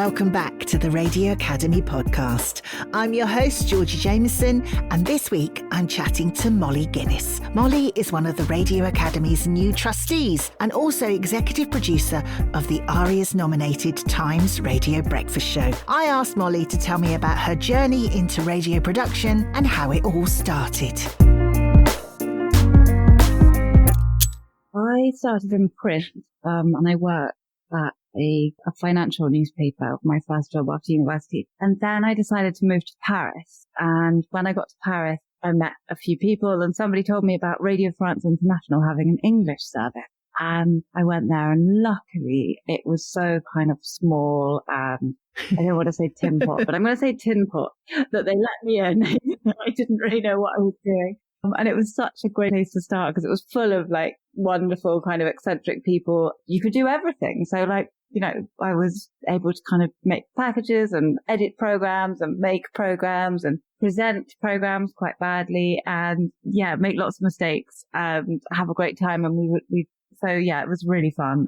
Welcome back to the Radio Academy podcast. I'm your host, Georgy Jamieson, and this week I'm chatting to Molly Guinness. Molly is one of the Radio Academy's new trustees and also executive producer of the Arias nominated Times Radio Breakfast Show. I asked Molly to tell me about her journey into radio production and how it all started. I started in print and I worked at a financial newspaper, my first job after university. And then I decided to move to Paris. And when I got to Paris, I met a few people and somebody told me about Radio France International having an English service. And I went there and luckily it was so kind of small and I don't want to say tin pot, but I'm going to say tin pot, that they let me in. I didn't really know what I was doing. And it was such a great place to start because it was full of like wonderful kind of eccentric people. You could do everything. So like, you know, I was able to kind of make packages and edit programs and make programs and present programs quite badly and make lots of mistakes and have a great time. And so it was really fun.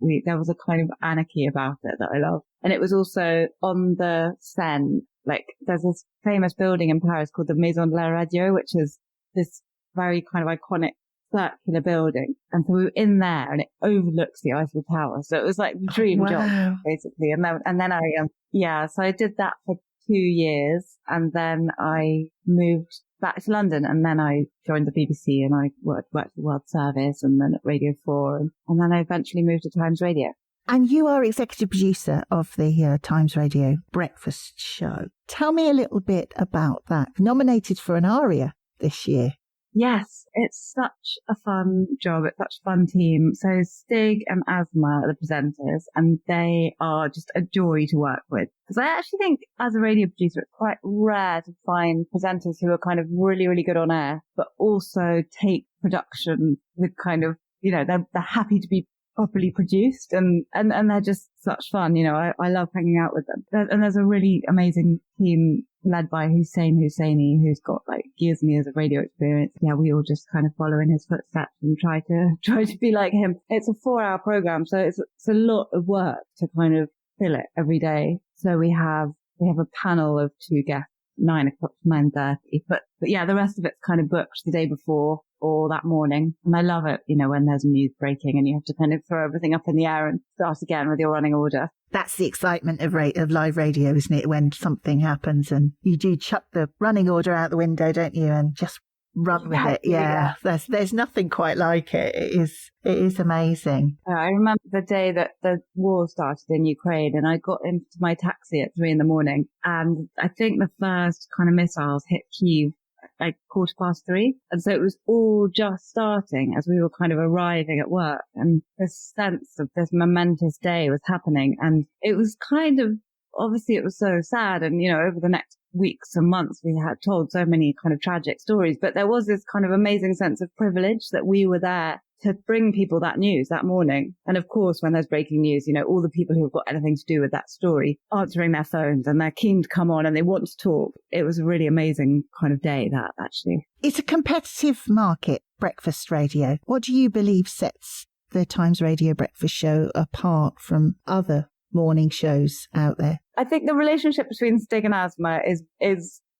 There was a kind of anarchy about it that I love. And it was also on the Seine. Like there's this famous building in Paris called the Maison de la Radio, which is this very kind of iconic circular building. And so we were in there and it overlooks the Eiffel Tower. So it was like the dream job, basically. And then so I did that for 2 years and then I moved back to London and then I joined the BBC and I worked at the World Service and then at Radio 4 and then I eventually moved to Times Radio. And you are executive producer of the Times Radio Breakfast Show. Tell me a little bit about that. Nominated for an Aria this year. Yes, it's such a fun job. It's such a fun team. So Stig and Asma are the presenters and they are just a joy to work with. Because I actually think as a radio producer, it's quite rare to find presenters who are kind of really, really good on air, but also take production with kind of, you know, they're happy to be properly produced and they're just such fun. You know, I love hanging out with them. And there's a really amazing team led by Hussein Husseini, who's got like years and years of radio experience. Yeah, we all just kind of follow in his footsteps and try to be like him. It's a 4-hour program, so it's a lot of work to kind of fill it every day. So we have a panel of 2 guests, 9 o'clock to 9:30. But yeah, the rest of it's kind of booked the day before or that morning. And I love it, you know, when there's news breaking and you have to kind of throw everything up in the air and start again with your running order. That's the excitement of live radio, isn't it? When something happens and you do chuck the running order out the window, don't you? And just run with it. Yeah. There's nothing quite like it. It is amazing. I remember the day that the war started in Ukraine and I got into my taxi at 3 a.m. and I think the first kind of missiles hit Kyiv like 3:15. And so it was all just starting as we were kind of arriving at work and this sense of this momentous day was happening. And it was kind of, obviously it was so sad. And, you know, over the next weeks and months, we had told so many kind of tragic stories, but there was this kind of amazing sense of privilege that we were there to bring people that news that morning. And of course, when there's breaking news, you know, all the people who've got anything to do with that story answering their phones and they're keen to come on and they want to talk. It was a really amazing kind of day, that actually. It's a competitive market, breakfast radio. What do you believe sets the Times Radio Breakfast Show apart from other morning shows out there? I think the relationship between Stig and Asma is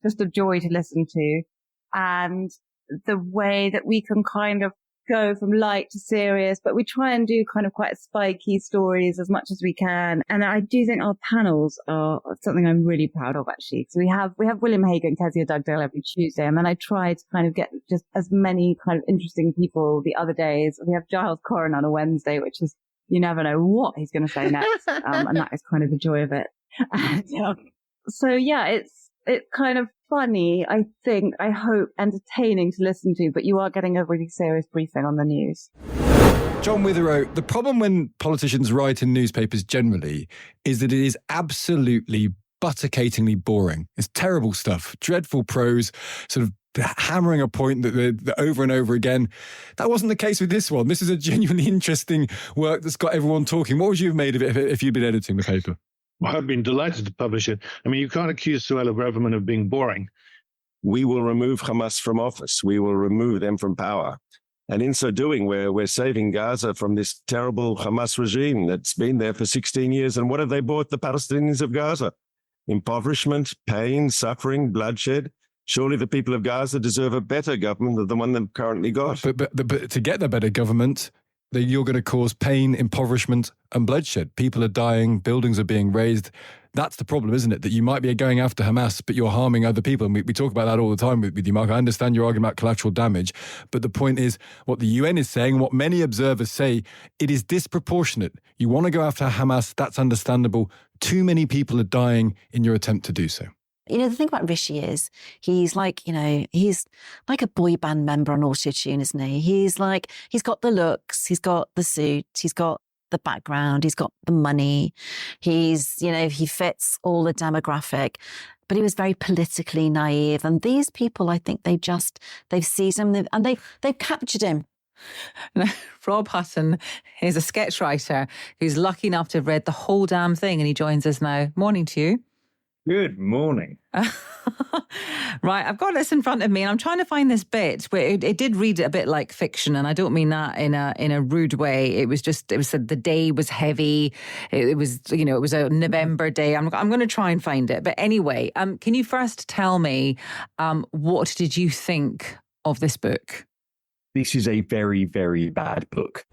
just a joy to listen to. And the way that we can kind of go from light to serious, but we try and do kind of quite spiky stories as much as we can. And I do think our panels are something I'm really proud of, actually. So we have William Hague and Kezia Dugdale every Tuesday, and then I try to kind of get just as many kind of interesting people the other days. We have Giles Corrin on a Wednesday, which is, you never know what he's going to say next. And that is kind of the joy of it. And, so yeah, it's kind of funny, I hope entertaining to listen to, but you are getting a really serious briefing on the news. John Witherow, the problem when politicians write in newspapers generally is that it is absolutely buttercatingly boring. It's terrible stuff, dreadful prose, sort of hammering a point that over and over again. That wasn't the case with this one. This is a genuinely interesting work that's got everyone talking. What would you have made of it if you'd been editing the paper? Well, I've been delighted to publish it. I mean, you can't accuse Suella Braverman of being boring. We will remove Hamas from office. We will remove them from power. And in so doing, we're saving Gaza from this terrible Hamas regime that's been there for 16 years. And what have they brought the Palestinians of Gaza? Impoverishment, pain, suffering, bloodshed. Surely the people of Gaza deserve a better government than the one they've currently got. But to get the better government, you're going to cause pain, impoverishment, and bloodshed. People are dying, buildings are being razed. That's the problem, isn't it? That you might be going after Hamas, but you're harming other people. And we talk about that all the time with you, Mark. I understand your argument about collateral damage, but the point is what the UN is saying, what many observers say, it is disproportionate. You want to go after Hamas, that's understandable. Too many people are dying in your attempt to do so. You know, the thing about Rishi is he's like a boy band member on Auto-Tune, isn't he? He's got the looks, he's got the suit, he's got the background, he's got the money. He fits all the demographic, but he was very politically naive. And these people, I think they've seized him and they've captured him. Now, Rob Hutton is a sketch writer who's lucky enough to have read the whole damn thing, and he joins us now. Morning to you. Good morning. Right, I've got this in front of me and I'm trying to find this bit where it did read a bit like fiction, and I don't mean that in a rude way. It was said the day was heavy. It was a November day. I'm going to try and find it. But anyway, can you first tell me what did you think of this book? This is a very, very bad book.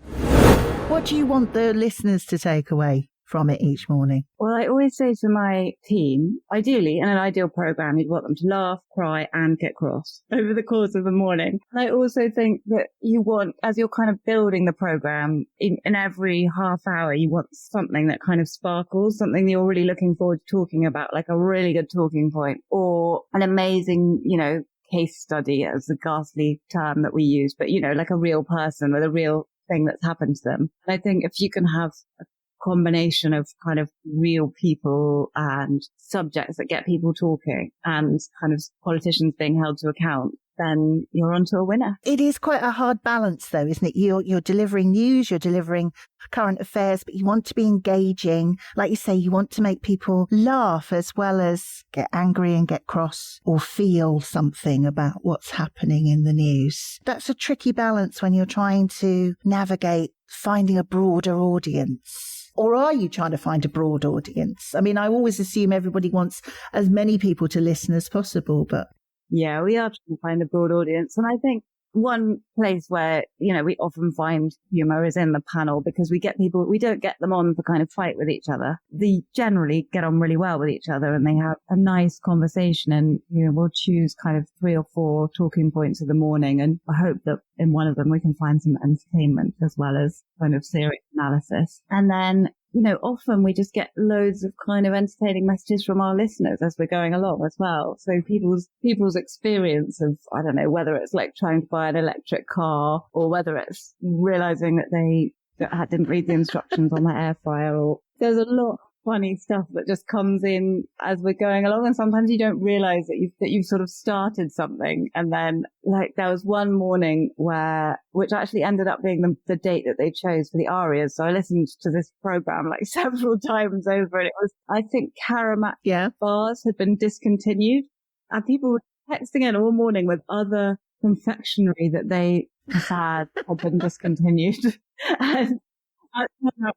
What do you want the listeners to take away from it each morning? Well, I always say to my team, ideally, in an ideal program, you'd want them to laugh, cry, and get cross over the course of the morning. And I also think that you want, as you're kind of building the program, in every half hour, you want something that kind of sparkles, something that you're really looking forward to talking about, like a really good talking point, or an amazing, case study, as the ghastly term that we use, but, like a real person with a real thing that's happened to them. And I think if you can have a combination of kind of real people and subjects that get people talking and kind of politicians being held to account, then you're onto a winner. It is quite a hard balance though, isn't it? You're delivering news, you're delivering current affairs, but you want to be engaging. Like you say, you want to make people laugh as well as get angry and get cross or feel something about what's happening in the news. That's a tricky balance when you're trying to navigate finding a broader audience. Or are you trying to find a broad audience? I mean, I always assume everybody wants as many people to listen as possible, but... Yeah, we are trying to find a broad audience. And I think one place where, we often find humour is in the panel, because we don't get them on to kind of fight with each other. They generally get on really well with each other and they have a nice conversation, and, we'll choose kind of 3 or 4 talking points of the morning. And I hope that in one of them we can find some entertainment as well as kind of serious analysis. And then, often we just get loads of kind of entertaining messages from our listeners as we're going along as well. So people's experience of, I don't know, whether it's like trying to buy an electric car or whether it's realizing that they didn't read the instructions on their air fryer, or there's a lot of funny stuff that just comes in as we're going along. And sometimes you don't realize that you've sort of started something. And then like there was one morning which actually ended up being the date that they chose for the Arias. So I listened to this program like several times over, and it was, I think, Karamat bars had been discontinued, and people were texting in all morning with other confectionery that they had been discontinued. And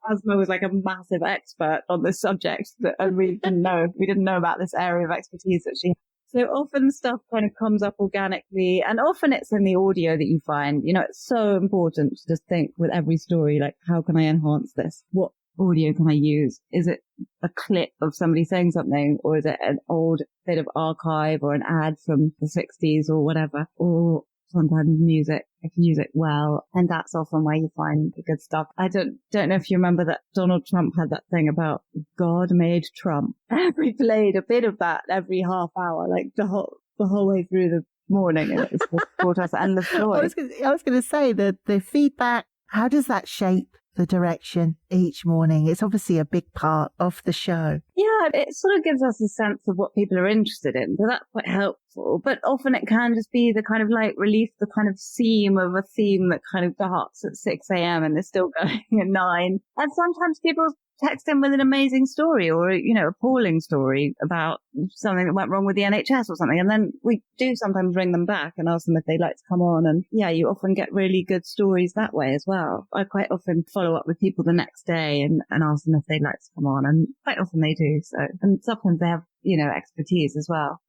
Asma was like a massive expert on this subject, and we didn't know about this area of expertise that she had. So often stuff kind of comes up organically, and often it's in the audio that you find, it's so important to just think with every story, like, how can I enhance this? What audio can I use? Is it a clip of somebody saying something, or is it an old bit of archive or an ad from the 60s or whatever? Or sometimes music, if you use it well, and that's often where you find the good stuff. I don't know if you remember that Donald Trump had that thing about God made Trump. We played a bit of that every half hour, like the whole way through the morning, and it was just brought us endless joy. I was going to say that the feedback, how does that shape the direction each morning? It's obviously a big part of the show. Yeah, it sort of gives us a sense of what people are interested in. So that's what helps helpful, but often it can just be the kind of like relief, the kind of seam of a theme that kind of starts at 6 a.m. and is still going at 9. And sometimes people text in with an amazing story or, appalling story about something that went wrong with the NHS or something. And then we do sometimes ring them back and ask them if they'd like to come on. And yeah, you often get really good stories that way as well. I quite often follow up with people the next day and ask them if they'd like to come on. And quite often they do. So, and sometimes they have, expertise as well.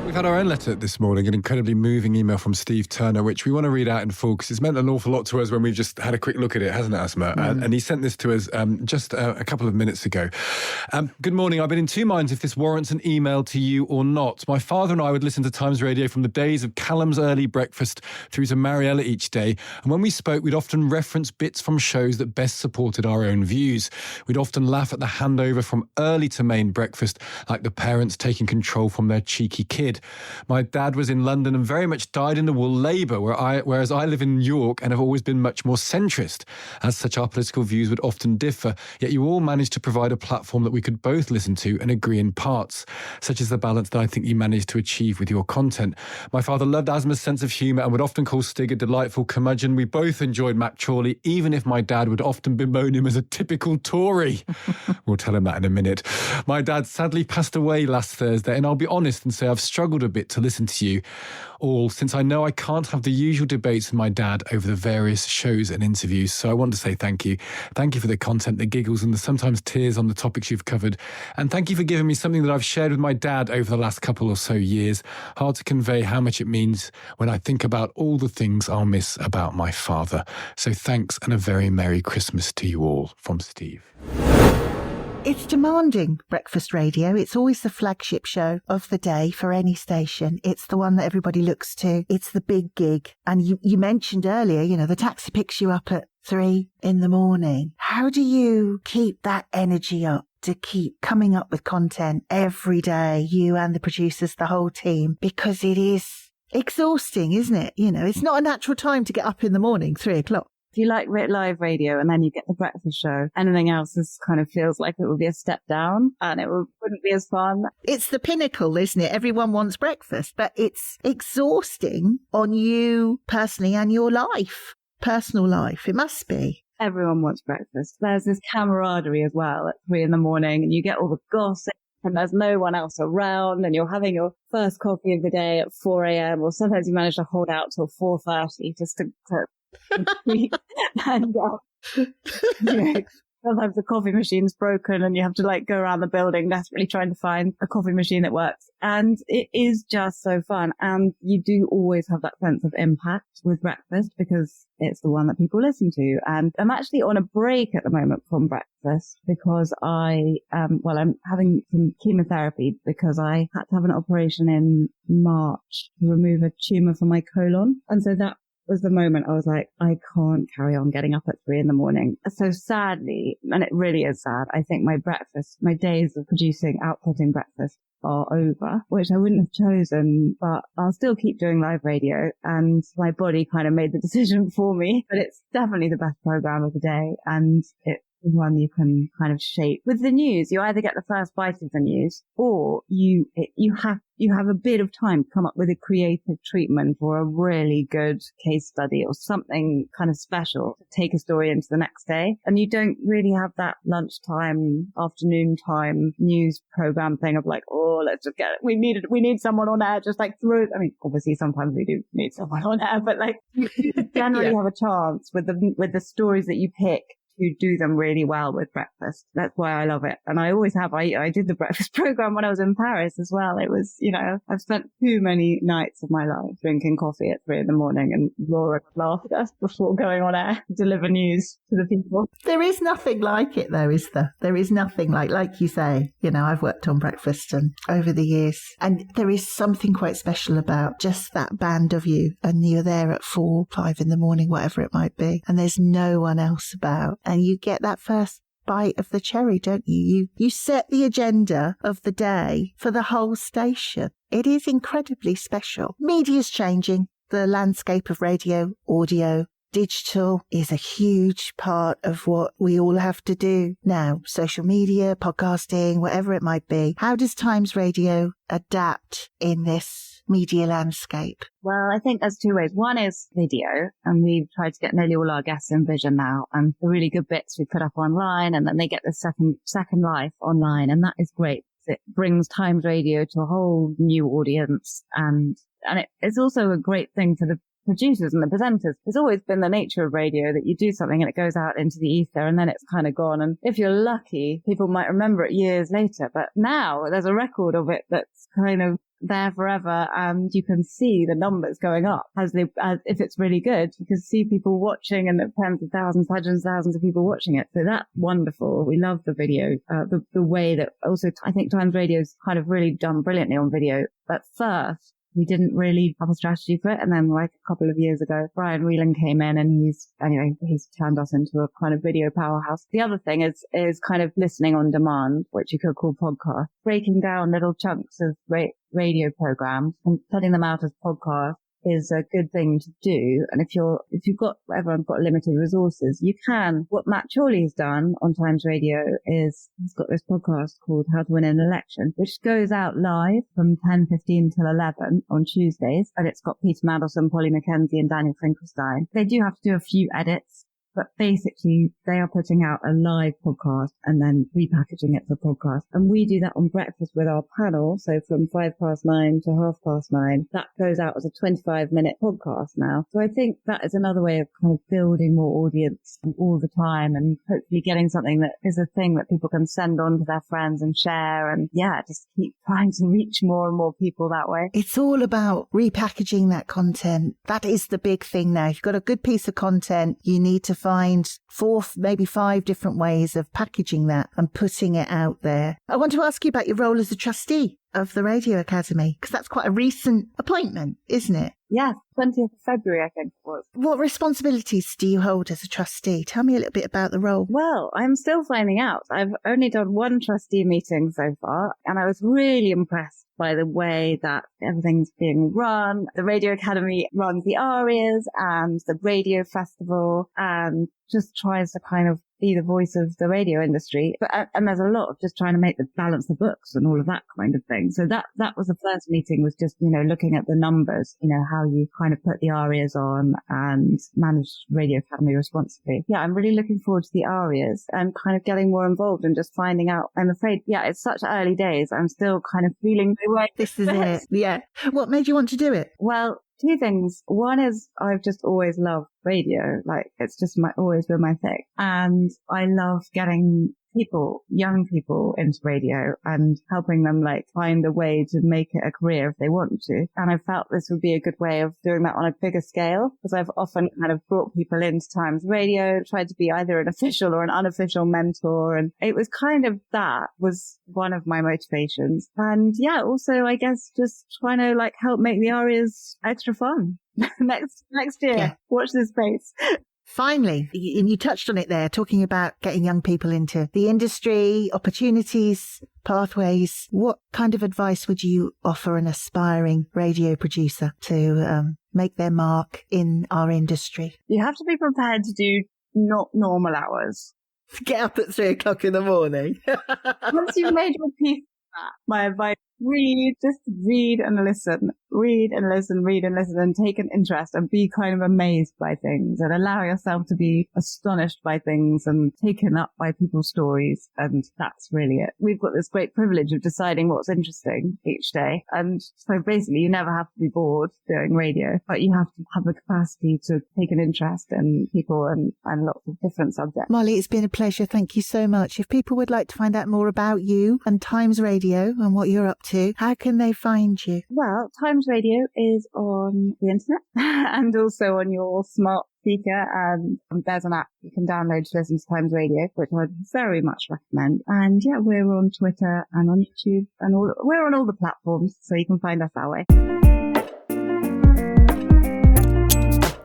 We've had our own letter this morning, an incredibly moving email from Steve Turner, which we want to read out in full because it's meant an awful lot to us when we've just had a quick look at it, hasn't it, Asma? And he sent this to us just a couple of minutes ago. Good morning. I've been in two minds if this warrants an email to you or not. My father and I would listen to Times Radio from the days of Callum's early breakfast through to Mariella each day. And when we spoke, we'd often reference bits from shows that best supported our own views. We'd often laugh at the handover from early to main breakfast, like the parents taking control from their cheeky kid. My dad was in London and very much dyed-in-the-wool Labour, whereas I live in New York and have always been much more centrist. As such, our political views would often differ, yet you all managed to provide a platform that we could both listen to and agree in parts. Such is the balance that I think you managed to achieve with your content. My father loved Asma's sense of humour and would often call Stig a delightful curmudgeon. We both enjoyed Matt Chorley, even if my dad would often bemoan him as a typical Tory. We'll tell him that in a minute. My dad sadly passed away last Thursday, and I'll be honest and say I've struggled a bit to listen to you all, since I know I can't have the usual debates with my dad over the various shows and interviews. So I want to say thank you. Thank you for the content, the giggles and the sometimes tears on the topics you've covered. And thank you for giving me something that I've shared with my dad over the last couple or so years. Hard to convey how much it means when I think about all the things I'll miss about my father. So thanks, and a very Merry Christmas to you all, from Steve. It's demanding, breakfast radio. It's always the flagship show of the day for any station. It's the one that everybody looks to. It's the big gig. And you mentioned earlier, the taxi picks you up at 3 a.m. How do you keep that energy up to keep coming up with content every day, you and the producers, the whole team? Because it is exhausting, isn't it? It's not a natural time to get up in the morning, 3 o'clock. If you like live radio and then you get the breakfast show, anything else kind of feels like it would be a step down and it wouldn't be as fun. It's the pinnacle, isn't it? Everyone wants breakfast, but it's exhausting on you personally and your personal life. It must be. Everyone wants breakfast. There's this camaraderie as well at 3 a.m. and you get all the gossip and there's no one else around and you're having your first coffee of the day at 4 a.m. or sometimes you manage to hold out till 4:30 just to and sometimes the coffee machine's broken and you have to go around the building desperately trying to find a coffee machine that works. And it is just so fun. And you do always have that sense of impact with breakfast because it's the one that people listen to. And I'm actually on a break at the moment from breakfast because I'm having some chemotherapy because I had to have an operation in March to remove a tumour from my colon. And so that was the moment I was like, I can't carry on getting up at 3 a.m. So sadly, and it really is sad, I think my days of outputting breakfast are over, which I wouldn't have chosen, but I'll still keep doing live radio and my body kind of made the decision for me. But it's definitely the best program of the day and it's one you can kind of shape. With the news, you either get the first bite of the news or you have a bit of time to come up with a creative treatment or a really good case study or something kind of special to take a story into the next day. And you don't really have that lunchtime, afternoon time news program thing of let's just get it. We need someone on air, just through. I mean, obviously sometimes we do need someone on air, but you generally have a chance with the stories that you pick to do them really well with breakfast. That's why I love it. And I always have. I did the breakfast program when I was in Paris as well. It was, I've spent too many nights of my life drinking coffee at 3 a.m. and Laura laughed at us before going on air to deliver news to the people. There is nothing like it though, is there? There is nothing like you say, I've worked on breakfast and over the years, and there is something quite special about just that band of you and you're there at 4, 5 a.m, whatever it might be, and there's no one else about. And you get that first bite of the cherry, don't you? You set the agenda of the day for the whole station. It is incredibly special. Media's changing. The landscape of radio, audio, Digital is a huge part of what we all have to do now. Social media, podcasting, whatever it might be. How does Times Radio adapt in this media landscape? Well, I think there's two ways. One is video, and we've tried to get nearly all our guests in Vision now, and the really good bits we put up online, and then they get the second life online, and that is great. It brings Times Radio to a whole new audience, and it's also a great thing for the producers and the presenters. It's always been the nature of radio that you do something and it goes out into the ether and then it's kind of gone. And if you're lucky, people might remember it years later. But now there's a record of it that's kind of there forever, and you can see the numbers going up as if it's really good. You can see people watching, and tens of thousands, hundreds of thousands of people watching it. So that's wonderful. We love the video, the way that also I think Times Radio's kind of really done brilliantly on video. At first, we didn't really have a strategy for it. And then like a couple of years ago, Brian Whelan came in and he's turned us into a kind of video powerhouse. The other thing is kind of listening on demand, which you could call podcast, breaking down little chunks of radio programs and putting them out as podcasts is a good thing to do. And everyone's got limited resources, you can. What Matt Chorley's done on Times Radio is he's got this podcast called How to Win an Election, which goes out live from 10:15 till 11 on Tuesdays. And it's got Peter Mandelson, Polly Mackenzie and Daniel Finkelstein. They do have to do a few edits, but basically they are putting out a live podcast and then repackaging it for podcast. And we do that on breakfast with our panel. So from 9:05 to 9:30, that goes out as a 25-minute podcast now. So I think that is another way of kind of building more audience all the time and hopefully getting something that is a thing that people can send on to their friends and share. And just keep trying to reach more and more people that way. It's all about repackaging that content. That is the big thing now. If you've got a good piece of content, you need to find 4, maybe 5 different ways of packaging that and putting it out there. I want to ask you about your role as a trustee of the Radio Academy, because that's quite a recent appointment, isn't it? Yes, 20th of February, I think it was. What responsibilities do you hold as a trustee? Tell me a little bit about the role. Well, I'm still finding out. I've only done one trustee meeting so far, and I was really impressed by the way that everything's being run. The Radio Academy runs the Arias and the Radio Festival and just tries to kind of be the voice of the radio industry. And there's a lot of just trying to make balance the books and all of that kind of thing. So that was the first meeting, was just, looking at the numbers, how you kind of put the Arias on and manage Radio Academy responsibly. Yeah, I'm really looking forward to the Arias and kind of getting more involved and just finding out. I'm afraid, it's such early days. I'm still kind of feeling the way. This is it. Yeah. What made you want to do it? Well, 2 things. One is I've just always loved radio. Like, it's just always been my thing. And I love getting young people into radio and helping them find a way to make it a career if they want to. And I felt this would be a good way of doing that on a bigger scale, because I've often kind of brought people into Times Radio, tried to be either an official or an unofficial mentor. And it was kind of, that was one of my motivations. And also, I guess, just trying to help make the Arias extra fun next year. Yeah. Watch this space. Finally, and you touched on it there, talking about getting young people into the industry, opportunities, pathways. What kind of advice would you offer an aspiring radio producer to make their mark in our industry? You have to be prepared to do not normal hours. Get up at 3:00 in the morning. Once you've made your peace with that, my advice, just read and listen, and take an interest and be kind of amazed by things and allow yourself to be astonished by things and taken up by people's stories. And that's really it. We've got this great privilege of deciding what's interesting each day. And so basically you never have to be bored doing radio, but you have to have the capacity to take an interest in people and lots of different subjects. Molly, it's been a pleasure. Thank you so much. If people would like to find out more about you and Times Radio and what you're up to, how can they find you? Well, Times Radio is on the internet and also on your smart speaker, and there's an app you can download to listen to Times Radio, which I would very much recommend. And we're on Twitter and on YouTube and we're on all the platforms, so you can find us that way.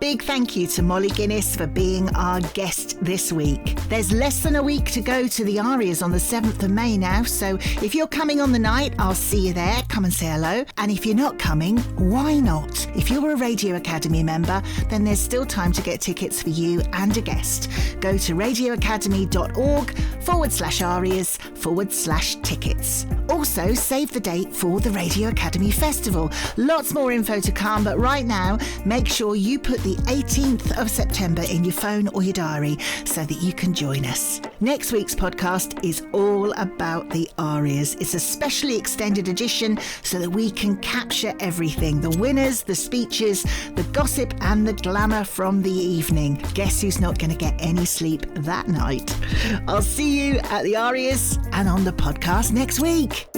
big thank you to Molly Guinness for being our guest this week. There's less than a week to go to the Arias on the 7th of May now, so if you're coming on the night, I'll see you there. Come and say hello. And if you're not coming, why not? If you're a Radio Academy member, then there's still time to get tickets for you and a guest. Go to radioacademy.org/Arias/tickets. Also, save the date for the Radio Academy Festival. Lots more info to come, but right now, make sure you put the 18th of September in your phone or your diary so that you can join us. Next week's podcast is all about the Arias. It's a specially extended edition so that we can capture everything. The winners, the speeches, the gossip and the glamour from the evening. Guess who's not going to get any sleep that night? I'll see you at the Arias and on the podcast next week.